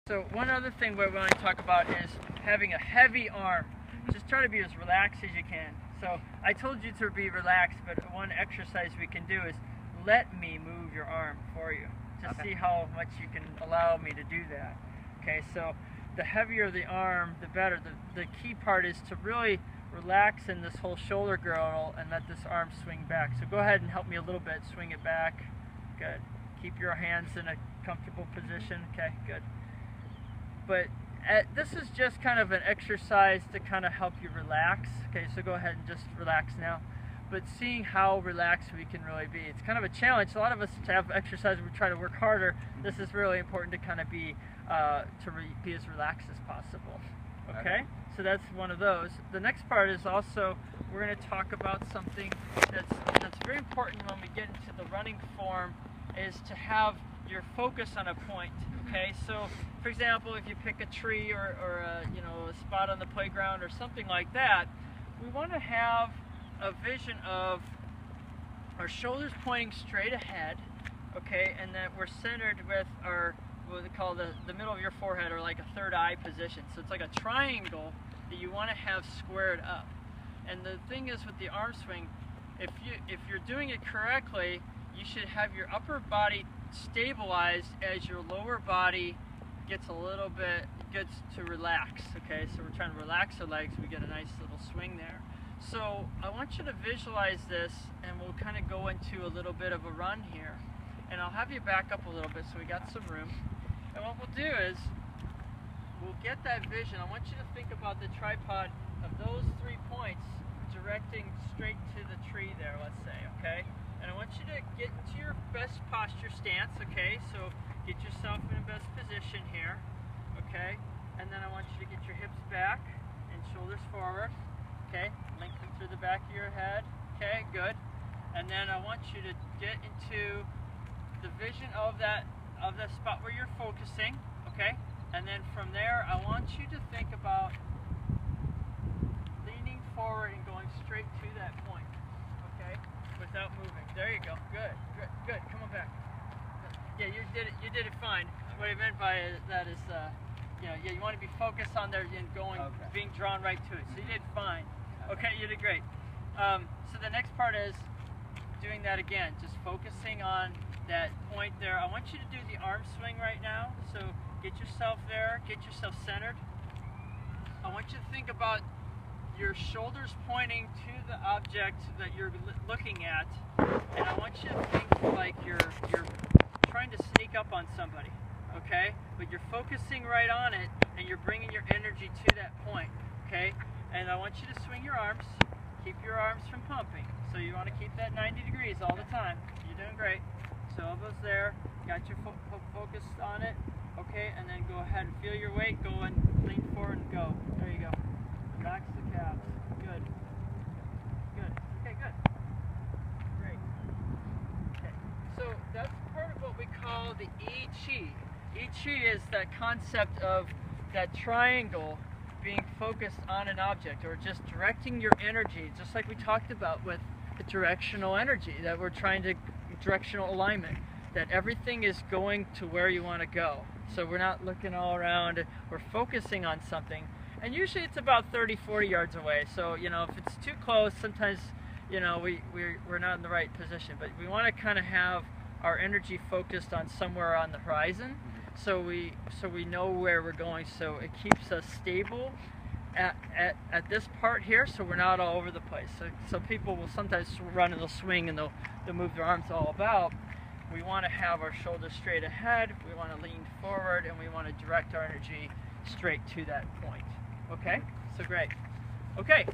So one other thing we want to talk about is having a heavy arm. Just try to be as relaxed as you can. So I told you to be relaxed, but one exercise we can do is let me move your arm for you. Just see how much you can allow me to do that. Okay, so the heavier the arm, the better. The key part is to really relax in this whole shoulder girdle and let this arm swing back. So go ahead and help me a little bit. Swing it back. Good. Keep your hands in a comfortable position. Okay, good. But this is just kind of an exercise to kind of help you relax. Okay, so go ahead and just relax now. But seeing how relaxed we can really be. It's kind of a challenge. A lot of us have exercise we try to work harder. This is really important to kind of be be as relaxed as possible. Okay? So that's one of those. The next part is also, we're going to talk about something that's very important when we get into the running form, is to have your focus on a point. Okay, so for example, if you pick a tree or a spot on the playground or something like that, we want to have a vision of our shoulders pointing straight ahead, okay, and that we're centered with our, what we call the middle of your forehead, or like a third eye position. So it's like a triangle that you want to have squared up. And the thing is with the arm swing, if you're doing it correctly, you should have your upper body stabilized as your lower body gets to relax. Okay, so we're trying to relax our legs. We get a nice little swing there. So I want you to visualize this, and we'll kind of go into a little bit of a run here. And I'll have you back up a little bit so we got some room. And what we'll do is, we'll get that vision. I want you to think about the tripod of those 3 points directing straight to the tree there, let's say, okay? And I want you to get into your best posture stance, okay? So get yourself in the best position here, okay? And then I want you to get your hips back and shoulders forward, okay? Lengthen through the back of your head, okay? Good. And then I want you to get into the vision of that spot where you're focusing, okay? And then from there, I want you to think about leaning forward and going straight to that point, okay? Without moving. There you go. Good, good, good. Come on back. Yeah, you did it fine. What I meant by that is, you want to be focused on there and going, being drawn right to it. So you did fine. Okay, you did great. So the next part is doing that again, just focusing on that point there. I want you to do the arm swing right now. So get yourself there, get yourself centered. I want you to think about your shoulders pointing to the object that you're looking at, and I want you to think like you're trying to sneak up on somebody, okay? But you're focusing right on it, and you're bringing your energy to that point, okay? And I want you to swing your arms, keep your arms from pumping. So you want to keep that 90 degrees all the time. You're doing great. So elbows there, got your focus on it, okay? And then go ahead and feel your weight, go and lean forward and go. There you go. Relax the calves. Good. Good. Okay, good. Great. Okay. So that's part of what we call the I-Chi. I-Chi is that concept of that triangle being focused on an object, or just directing your energy, just like we talked about with the directional energy, that we're trying to, directional alignment, that everything is going to where you want to go. So we're not looking all around, we're focusing on something. And usually it's about 30-40 yards away. So, if it's too close, sometimes, we're not in the right position. But we want to kind of have our energy focused on somewhere on the horizon, so we know where we're going. So it keeps us stable at this part here, so we're not all over the place. So people will sometimes run and they'll swing and they'll move their arms all about. We want to have our shoulders straight ahead, we want to lean forward, and we want to direct our energy straight to that point. Okay? So great. Okay.